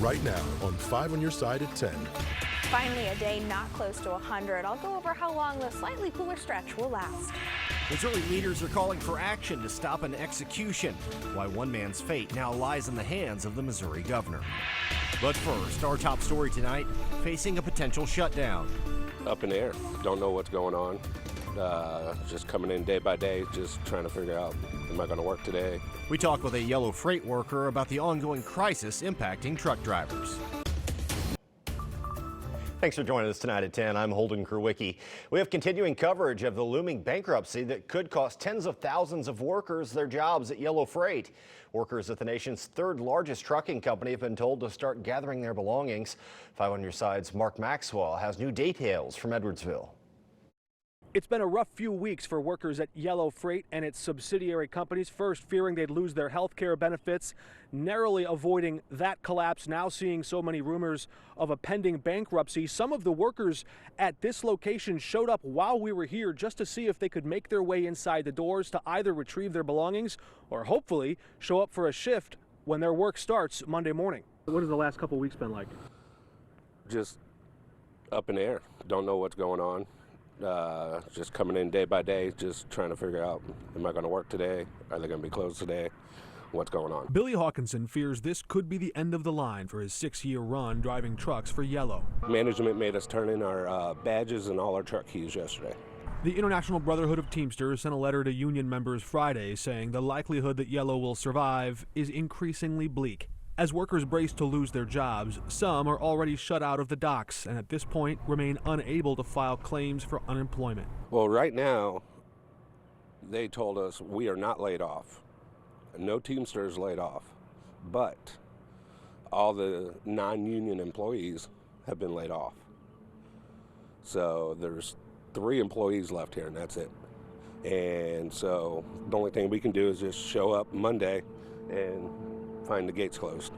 right now on 5 on your side at 10. Finally, a day not close to 100. I'll go over how long the slightly cooler stretch will last. Missouri leaders are calling for action to stop an execution. Why one man's fate now lies in the hands of the Missouri governor. But first, our top story tonight, facing a potential shutdown. Up in the air. Don't know what's going on. Just coming in day by day, just trying to figure out, am I going to work today? We talk with a Yellow freight worker about the ongoing crisis impacting truck drivers. Thanks for joining us tonight at 10. I'm Holden Kurwicki. We have continuing coverage of the looming bankruptcy that could cost tens of thousands of workers their jobs at Yellow Freight. Workers at the nation's third largest trucking company have been told to start gathering their belongings. 5 on your side's Mark Maxwell has new details from Edwardsville. It's been a rough few weeks for workers at Yellow Freight and its subsidiary companies, first fearing they'd lose their health care benefits, narrowly avoiding that collapse, now seeing so many rumors of a pending bankruptcy. Some of the workers at this location showed up while we were here just to see if they could make their way inside the doors to either retrieve their belongings or hopefully show up for a shift when their work starts Monday morning. What has the last couple weeks been like? Just up in the air. Don't know what's going on. Just coming in day by day, just trying to figure out, am I going to work today? Are they going to be closed today? What's going on? Billy Hawkinson fears this could be the end of the line for his 6-year run driving trucks for Yellow. Management made us turn in our badges and all our truck keys yesterday. The International Brotherhood of Teamsters sent a letter to union members Friday saying the likelihood that Yellow will survive is increasingly bleak. As workers brace to lose their jobs, some are already shut out of the docks and at this point remain unable to file claims for unemployment. Well, right now, they told us we are not laid off. No Teamsters laid off, but all the non-union employees have been laid off. So there's 3 employees left here and that's it. And so the only thing we can do is just show up Monday and find the gates closed.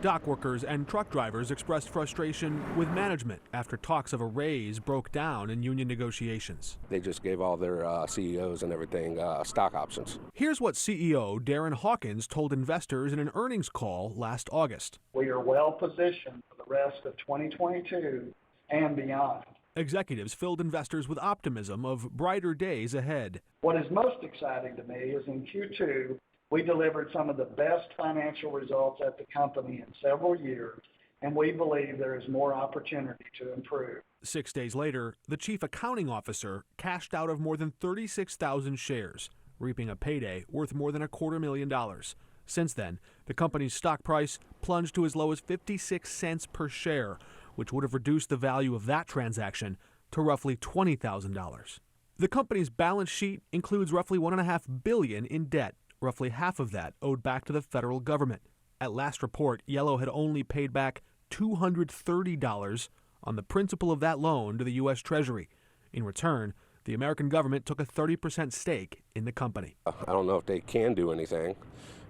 Dock workers and truck drivers expressed frustration with management after talks of a raise broke down in union negotiations. They just gave all their CEOs and everything stock options. Here's what CEO Darren Hawkins told investors in an earnings call last August. We are well positioned for the rest of 2022 and beyond. Executives filled investors with optimism of brighter days ahead. What is most exciting to me is in Q2, we delivered some of the best financial results at the company in several years, and we believe there is more opportunity to improve. 6 days later, the chief accounting officer cashed out of more than 36,000 shares, reaping a payday worth more than $250,000. Since then, the company's stock price plunged to as low as 56 cents per share, which would have reduced the value of that transaction to roughly $20,000. The company's balance sheet includes roughly $1.5 billion in debt. Roughly half of that owed back to the federal government. At last report, Yellow had only paid back $230 on the principal of that loan to the U.S. Treasury. In return, the American government took a 30% stake in the company. I don't know if they can do anything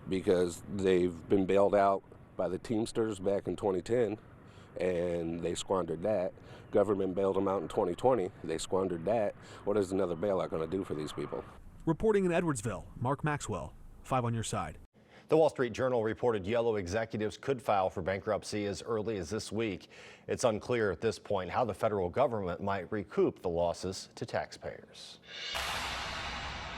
because they've been bailed out by the Teamsters back in 2010, and they squandered that. Government bailed them out in 2020. They squandered that. What is another bailout going to do for these people? Reporting in Edwardsville, Mark Maxwell, 5 on your side. The Wall Street Journal reported Yellow executives could file for bankruptcy as early as this week. It's unclear at this point how the federal government might recoup the losses to taxpayers.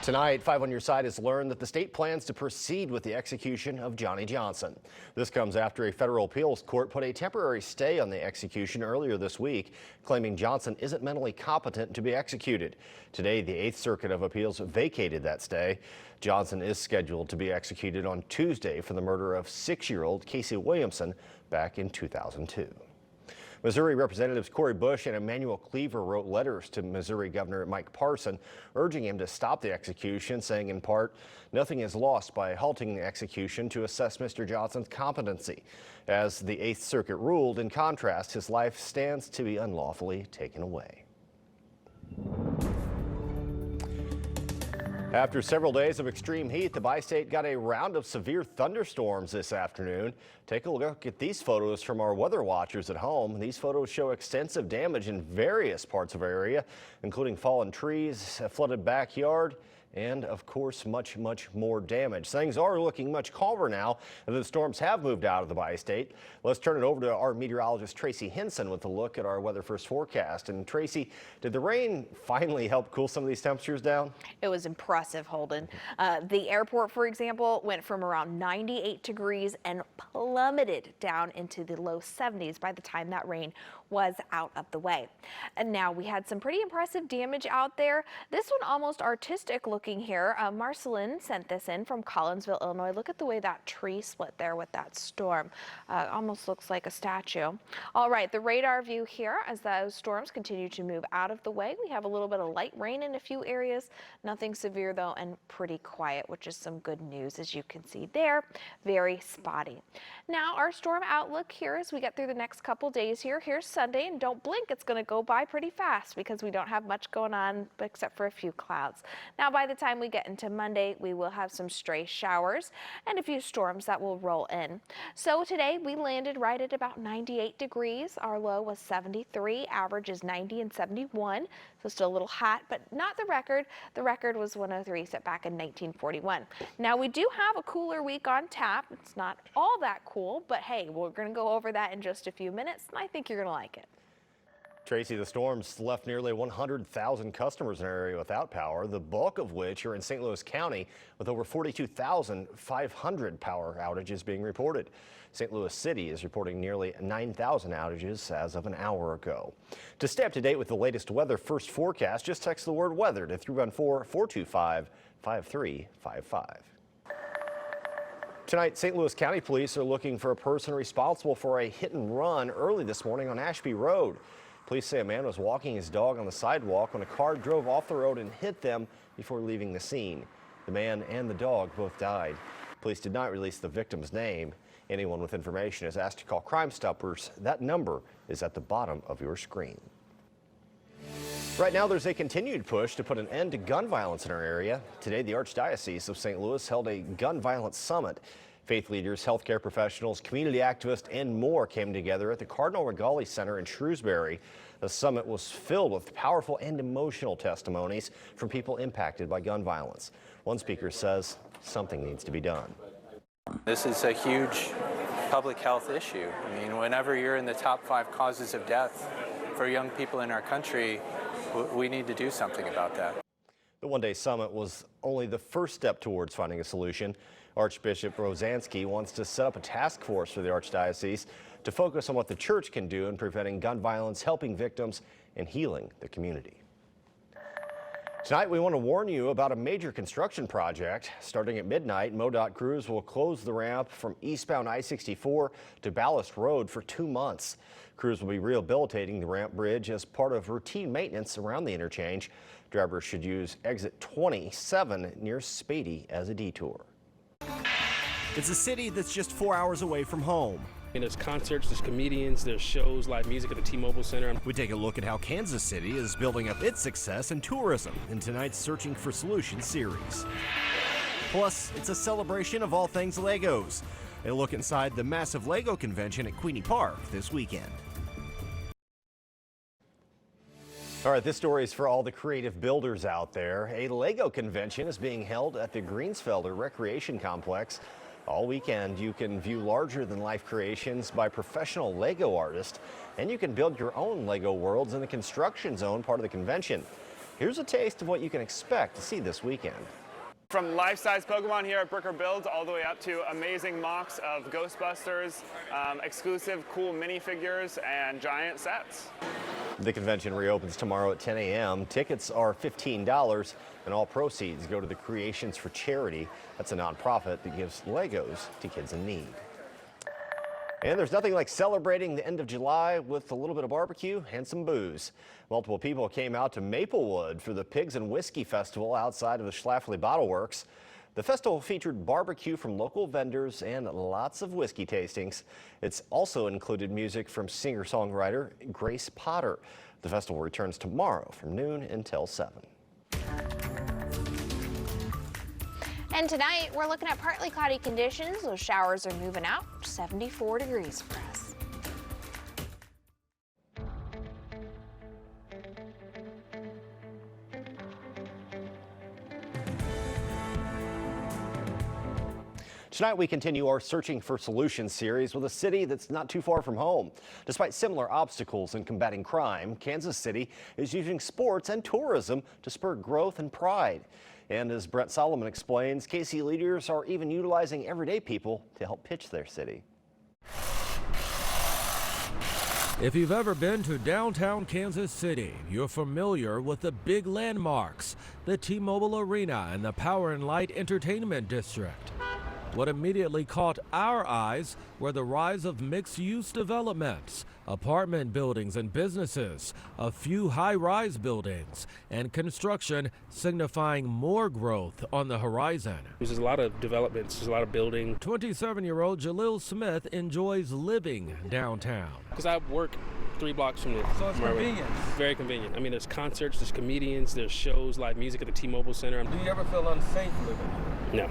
Tonight, 5 on your side has learned that the state plans to proceed with the execution of Johnny Johnson. This comes after a federal appeals court put a temporary stay on the execution earlier this week, claiming Johnson isn't mentally competent to be executed. Today, the 8th Circuit of Appeals vacated that stay. Johnson is scheduled to be executed on Tuesday for the murder of 6-year-old Casey Williamson back in 2002. Missouri Representatives Cori Bush and Emanuel Cleaver wrote letters to Missouri Governor Mike Parson urging him to stop the execution, saying in part, nothing is lost by halting the execution to assess Mr. Johnson's competency. As the 8th Circuit ruled, in contrast, his life stands to be unlawfully taken away. After several days of extreme heat, the bi-state got a round of severe thunderstorms this afternoon. Take a look at these photos from our weather watchers at home. These photos show extensive damage in various parts of our area, including fallen trees, a flooded backyard, and of course much more damage. Things are looking much calmer now, and the storms have moved out of the bi-state. Let's turn it over to our meteorologist Tracy Henson with a look at our weather first forecast. And Tracy, did the rain finally help cool some of these temperatures down? It was impressive, Holden. The airport, for example, went from around 98 degrees and plummeted down into the low 70s by the time that rain was out of the way. And now we had some pretty impressive damage out there. This one almost artistic looking here. Marceline sent this in from Collinsville, Illinois. Look at the way that tree split there with that storm. Almost looks like a statue. All right, the radar view here as those storms continue to move out of the way. We have a little bit of light rain in a few areas. Nothing severe though, and pretty quiet, which is some good news as you can see there. Very spotty. Now our storm outlook here as we get through the next couple days here. Here's Sunday, and don't blink, it's going to go by pretty fast because we don't have much going on except for a few clouds. Now by the time we get into Monday, we will have some stray showers and a few storms that will roll in. So today we landed right at about 98 degrees. Our low was 73, average is 90 and 71. So still a little hot, but not the record. The record was 103 set back in 1941. Now we do have a cooler week on tap. It's not all that cool, but hey, we're going to go over that in just a few minutes, and I think you're going to like it. Tracy, the storms left nearly 100,000 customers in our area without power, the bulk of which are in St. Louis County, with over 42,500 power outages being reported. St. Louis City is reporting nearly 9,000 outages as of an hour ago. To stay up to date with the latest weather first forecast, just text the word weather to 314-425-5355. Tonight, St. Louis County Police are looking for a person responsible for a hit and run early this morning on Ashby Road. Police say a man was walking his dog on the sidewalk when a car drove off the road and hit them before leaving the scene. The man and the dog both died. Police did not release the victim's name. Anyone with information is asked to call Crime Stoppers. That number is at the bottom of your screen. Right now, there's a continued push to put an end to gun violence in our area. Today, the Archdiocese of St. Louis held a gun violence summit. Faith leaders, healthcare professionals, community activists, and more came together at the Cardinal Rigali Center in Shrewsbury. The summit was filled with powerful and emotional testimonies from people impacted by gun violence. One speaker says something needs to be done. This is a huge public health issue. I mean, whenever you're in the top 5 causes of death for young people in our country, we need to do something about that. The one-day summit was only the first step towards finding a solution. Archbishop Rozansky wants to set up a task force for the Archdiocese to focus on what the church can do in preventing gun violence, helping victims, and healing the community. Tonight, we want to warn you about a major construction project. Starting at midnight, MoDOT crews will close the ramp from eastbound I-64 to Ballast Road for 2 months. Crews will be rehabilitating the ramp bridge as part of routine maintenance around the interchange. Drivers should use exit 27 near Spady as a detour. It's a city that's just 4 hours away from home. And there's concerts, there's comedians, there's shows, live music at the T-Mobile Center. We take a look at how Kansas City is building up its success in tourism in tonight's Searching for Solutions series. Plus, it's a celebration of all things Legos. A look inside the massive Lego convention at Queenie Park this weekend. All right, this story is for all the creative builders out there. A Lego convention is being held at the Greensfelder Recreation Complex. All weekend, you can view larger-than-life creations by professional Lego artists, and you can build your own Lego worlds in the construction zone part of the convention. Here's a taste of what you can expect to see this weekend. From life-size Pokemon here at Bricker Builds all the way up to amazing mocks of Ghostbusters, exclusive cool minifigures, and giant sets. The convention reopens tomorrow at 10 a.m. Tickets are $15, and all proceeds go to the Creations for Charity. That's a nonprofit that gives Legos to kids in need. And there's nothing like celebrating the end of July with a little bit of barbecue and some booze. Multiple people came out to Maplewood for the Pigs and Whiskey Festival outside of the Schlafly Bottle Works. The festival featured barbecue from local vendors and lots of whiskey tastings. It's also included music from singer-songwriter Grace Potter. The festival returns tomorrow from noon until 7. And tonight, we're looking at partly cloudy conditions. Those showers are moving out, 74 degrees for us. Tonight we continue our Searching for Solutions series with a city that's not too far from home. Despite similar obstacles in combating crime, Kansas City is using sports and tourism to spur growth and pride. And as Brent Solomon explains, KC leaders are even utilizing everyday people to help pitch their city. If you've ever been to downtown Kansas City, you're familiar with the big landmarks, the T-Mobile Arena and the Power and Light Entertainment District. What immediately caught our eyes were the rise of mixed-use developments, apartment buildings and businesses, a few high-rise buildings, and construction signifying more growth on the horizon. There's a lot of developments, there's a lot of building. 27-year-old Jalil Smith enjoys living downtown. Because I work 3 blocks from it. So it's convenient. Very convenient. I mean, there's concerts, there's comedians, there's shows, live music at the T-Mobile Center. Do you ever feel unsafe living here? No.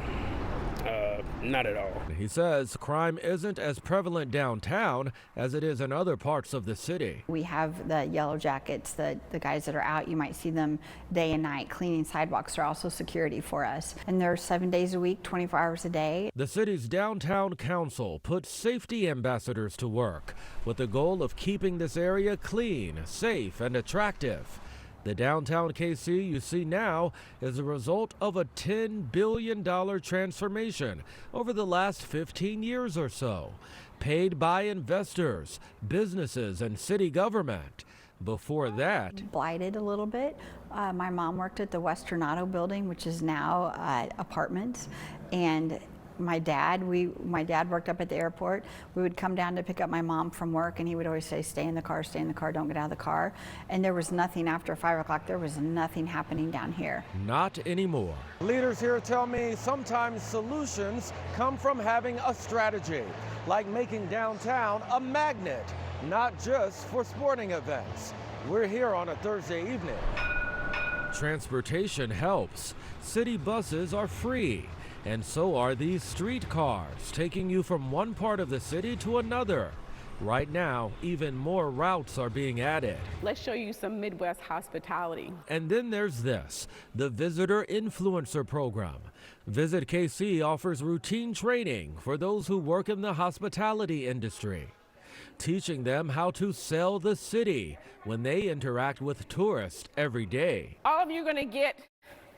Not at all. He says crime isn't as prevalent downtown as it is in other parts of the city. We have the yellow jackets, the guys that are out. You might see them day and night cleaning sidewalks. They're also security for us. And they're 7 days a week, 24 hours a day. The city's downtown council put safety ambassadors to work with the goal of keeping this area clean, safe, and attractive. The downtown KC you see now is a result of a $10 billion transformation over the last 15 years or so, paid by investors, businesses, and city government. Before that, Blighted a little bit. My mom worked at the Western Auto Building, which is now apartments, and my dad worked up at the airport. We would come down to pick up my mom from work, and he would always say, stay in the car, don't get out of the car. And there was nothing after 5 o'clock. There was nothing happening down here. not anymore. Leaders here tell me sometimes solutions come from having a strategy, like making downtown a magnet, not just for sporting events. We're here on a Thursday evening. Transportation helps. City buses are free. And so are these streetcars, taking you from one part of the city to another. Right now, even more routes are being added. Let's show you some Midwest hospitality. And then there's this, the Visitor Influencer Program. Visit KC offers routine training for those who work in the hospitality industry, teaching them how to sell the city when they interact with tourists every day. All of you are going to get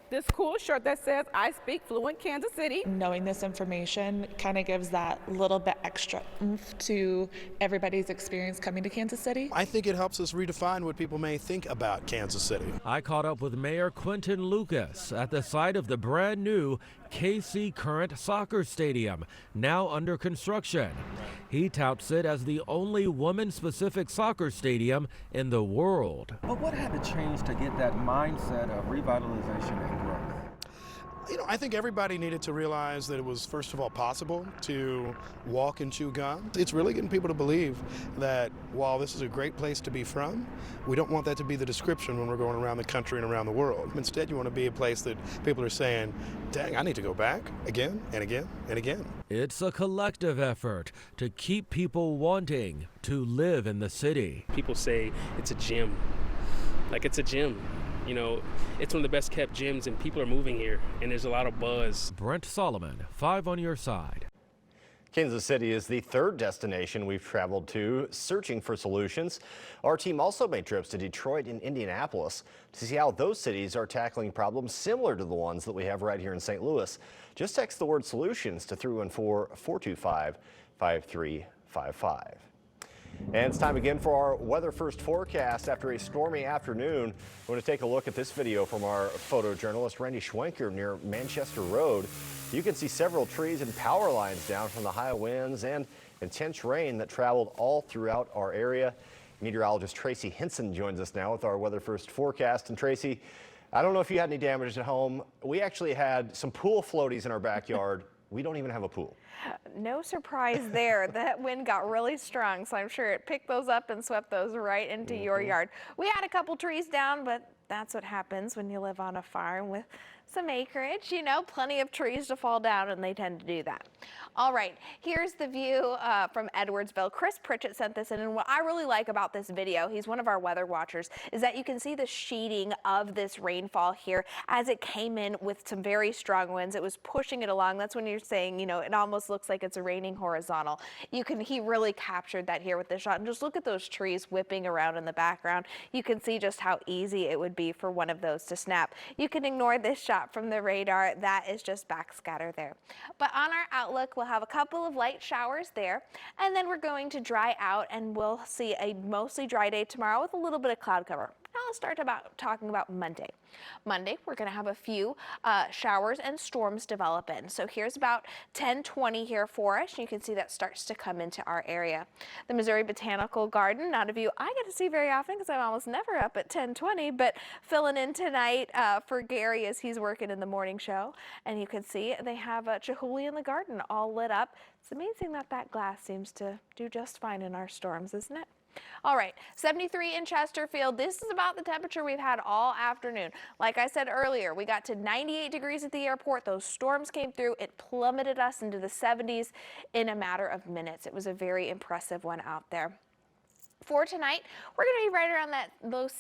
this cool shirt that says, I speak fluent Kansas City. Knowing this information kind of gives that little bit extra oomph to everybody's experience coming to Kansas City. I think it helps us redefine what people may think about Kansas City. I caught up with Mayor Quentin Lucas at the site of the brand new KC Current Soccer Stadium, now under construction. He touts it as the only women-specific soccer stadium in the world. But what had to change to get that mindset of revitalization and growth? I think everybody needed to realize that it was, first of all, possible to walk and chew gum. It's really getting people to believe that while this is a great place to be from, we don't want that to be the description when we're going around the country and around the world. Instead, you want to be a place that people are saying, dang, I need to go back again and again and again. It's a collective effort to keep people wanting to live in the city. People say it's a gym. Like, it's a gym. It's one of the best kept gyms, and people are moving here, and there's a lot of buzz. Brent Solomon, 5 on your side. Kansas City is the third destination we've traveled to searching for solutions. Our team also made trips to Detroit and Indianapolis to see how those cities are tackling problems similar to the ones that we have right here in St. Louis. Just text the word solutions to 314-425-5355. And it's time again for our weather first forecast. After a stormy afternoon, we're going to take a look at this video from our photojournalist Randy Schwenker near Manchester Road. You can see several trees and power lines down from the high winds and intense rain that traveled all throughout our area. Meteorologist Tracy Henson joins us now with our weather first forecast. And Tracy, I don't know if you had any damage at home. We actually had some pool floaties in our backyard. We don't even have a pool. No surprise there. That wind got really strong, so I'm sure it picked those up and swept those right into your yard. We had a couple trees down, but that's what happens when you live on a farm with some acreage, you know, plenty of trees to fall down, and they tend to do that. All right, here's the view from Edwardsville. Chris Pritchett sent this in, and what I really like about this video, he's one of our weather watchers, is that you can see the sheeting of this rainfall here as it came in with some very strong winds. It was pushing it along. That's when you're saying, you know, it almost looks like it's raining horizontal. He really captured that here with this shot. And just look at those trees whipping around in the background. You can see just how easy it would be for one of those to snap. You can ignore this shot from the radar. That is just backscatter there. But on our outlook, we'll have a couple of light showers there, and then we're going to dry out, and we'll see a mostly dry day tomorrow with a little bit of cloud cover. Now let's start talking about Monday. Monday, we're going to have a few showers and storms develop in. So here's about 10:20 here for us. You can see that starts to come into our area. The Missouri Botanical Garden, not a view I get to see very often because I'm almost never up at 10:20, but filling in tonight for Gary as he's working in the morning show. And you can see they have Chihuly in the garden all lit up. It's amazing that glass seems to do just fine in our storms, isn't it? All right, 73 in Chesterfield. This is about the temperature we've had all afternoon. Like I said earlier, we got to 98 degrees at the airport. Those storms came through. It plummeted us into the 70s in a matter of minutes. It was a very impressive one out there. For tonight, we're going to be right around that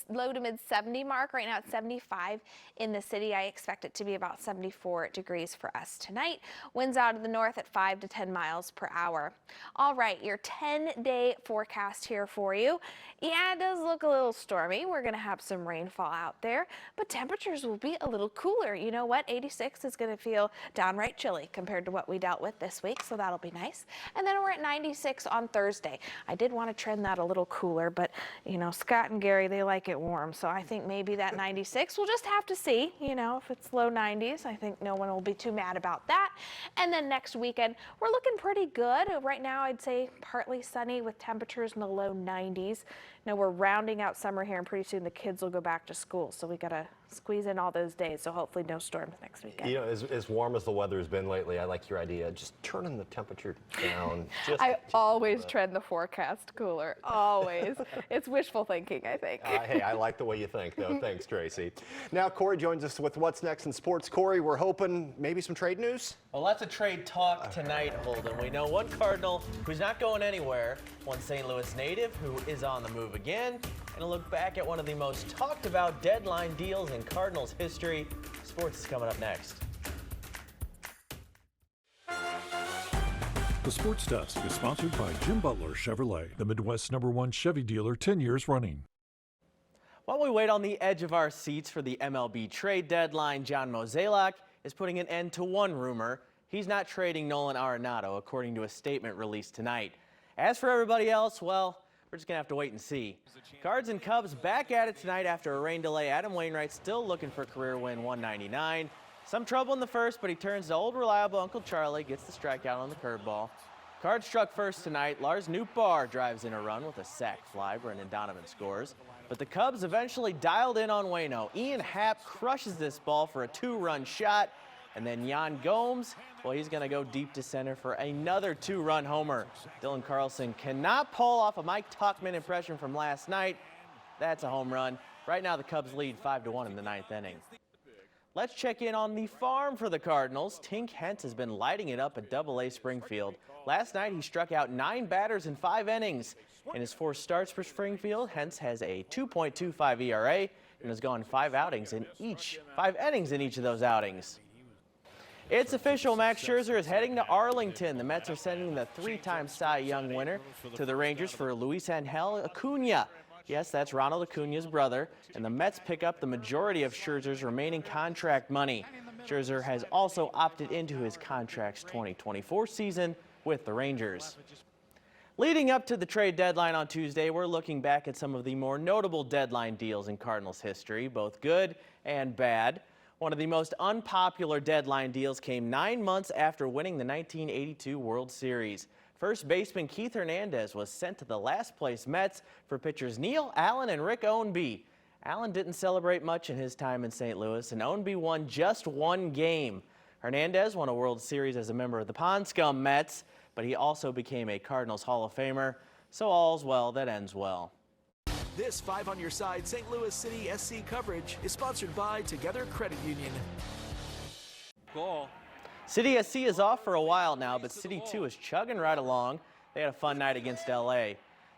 low to mid 70 mark. Right now it's 75 in the city. I expect it to be about 74 degrees for us tonight. Winds out of the north at 5 to 10 miles per hour. All right, your 10-day forecast here for you. Yeah, it does look a little stormy. We're going to have some rainfall out there, but temperatures will be a little cooler. You know what? 86 is going to feel downright chilly compared to what we dealt with this week, so that'll be nice. And then we're at 96 on Thursday. I did want to trend that a little cooler, but you know, Scott and Gary, they like it warm, so I think maybe that 96, we'll just have to see. You know, if it's low 90s, I think no one will be too mad about that. And then next weekend, we're looking pretty good. Right now, I'd say partly sunny with temperatures in the low 90s. Now we're rounding out summer here, and pretty soon the kids will go back to school, so we gotta squeeze in all those days, so hopefully no storms next weekend. You know, as warm as the weather has been lately, I like your idea, just turning the temperature down. I always trend the forecast cooler, always. It's wishful thinking, I think. Hey, I like the way you think, though. Thanks, Tracy. Now, Corey joins us with What's Next in Sports. Corey, we're hoping maybe some trade news? Well, lots of trade talk tonight, Holden. We know one Cardinal who's not going anywhere, one St. Louis native who is on the move again, and a look back at one of the most talked about deadline deals in Cardinals history. Sports is coming up next. The Sports Desk is sponsored by Jim Butler Chevrolet, the Midwest's #1 Chevy dealer 10 years running. While we wait on the edge of our seats for the MLB trade deadline, John Mozeliak is putting an end to one rumor. He's not trading Nolan Arenado, according to a statement released tonight. As for everybody else, well, we're just going to have to wait and see. Cards and Cubs back at it tonight after a rain delay. Adam Wainwright still looking for career win 199. Some trouble in the first, but he turns to old reliable Uncle Charlie, gets the strikeout on the curveball. Cards struck first tonight. Lars Nootbaar drives in a run with a sac fly. Brendan Donovan scores. But the Cubs eventually dialed in on Waino. Ian Happ crushes this ball for a 2-run shot. And then Yan Gomes, well, he's going to go deep to center for another 2-run homer. Dylan Carlson cannot pull off a Mike Tauchman impression from last night. That's a home run. Right now, the Cubs lead 5-1 in the 9th inning. Let's check in on the farm for the Cardinals. Tink Hence has been lighting it up at AA Springfield. Last night, he struck out 9 batters in 5 innings. In his 4 starts for Springfield, Hence has a 2.25 ERA and has gone 5 innings in each of those outings. It's official, Max Scherzer is heading to Arlington. The Mets are sending the 3-time Cy Young winner to the Rangers for Luis Angel Acuna. Yes, that's Ronald Acuna's brother, and the Mets pick up the majority of Scherzer's remaining contract money. Scherzer has also opted into his contract's 2024 season with the Rangers. Leading up to the trade deadline on Tuesday, we're looking back at some of the more notable deadline deals in Cardinals history, both good and bad. One of the most unpopular deadline deals came 9 months after winning the 1982 World Series. First baseman Keith Hernandez was sent to the last-place Mets for pitchers Neil Allen and Rick Ownby. Allen didn't celebrate much in his time in St. Louis, and Ownby won just 1 game. Hernandez won a World Series as a member of the Pond Scum Mets, but he also became a Cardinals Hall of Famer. So all's well that ends well. This 5 on Your Side St. Louis City SC coverage is sponsored by Together Credit Union. call. City SC is off for a while now, but City 2 is chugging right along. They had a fun night against LA.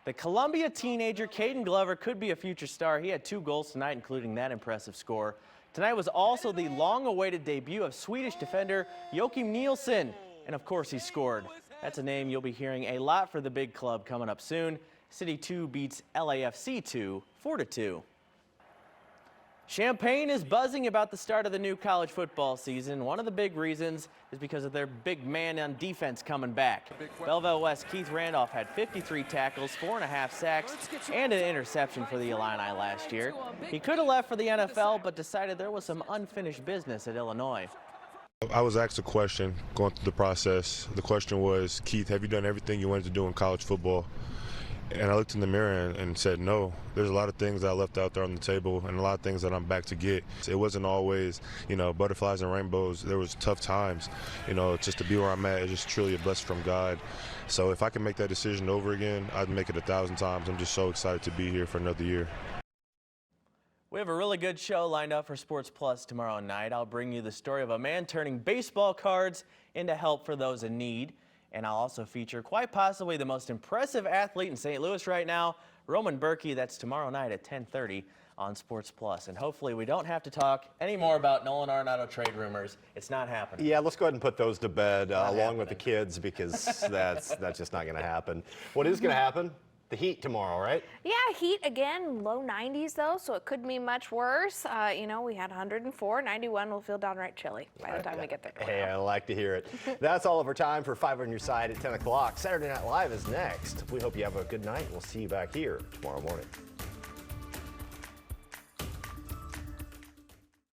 The Columbia teenager Caden Glover could be a future star. He had 2 goals tonight, including that impressive score. Tonight was also the long-awaited debut of Swedish defender Joachim Nielsen, and of course he scored. That's a name you'll be hearing a lot for the big club coming up soon. City 2 beats LAFC 2 4-2. Champaign is buzzing about the start of the new college football season. One of the big reasons is because of their big man on defense coming back. Belleville West Keith Randolph had 53 tackles, 4.5 sacks, and an interception for the Illini last year. He could have left for the NFL, but decided there was some unfinished business at Illinois. I was asked a question going through the process. The question was, Keith, have you done everything you wanted to do in college football? And I looked in the mirror and said, no. There's a lot of things that I left out there on the table and a lot of things that I'm back to get. It wasn't always, butterflies and rainbows. There was tough times. Just to be where I'm at is just truly a blessing from God. So if I can make that decision over again, I'd make it 1,000 times. I'm just so excited to be here for another year. We have a really good show lined up for Sports Plus tomorrow night. I'll bring you the story of a man turning baseball cards into help for those in need. And I'll also feature quite possibly the most impressive athlete in St. Louis right now, Roman Berkey. That's tomorrow night at 10:30 on Sports Plus. And hopefully we don't have to talk any more about Nolan Arenado trade rumors. It's not happening. Yeah, let's go ahead and put those to bed along with the kids, because that's just not going to happen. What is going to happen? The Heat tomorrow, right? Yeah, Heat again, low 90s though, so it could be much worse. We had 104, 91 will feel downright chilly by the time we get there. Hey, I like to hear it. That's all of our time for 5 on Your Side at 10 o'clock. Saturday Night Live is next. We hope you have a good night. We'll see you back here tomorrow morning.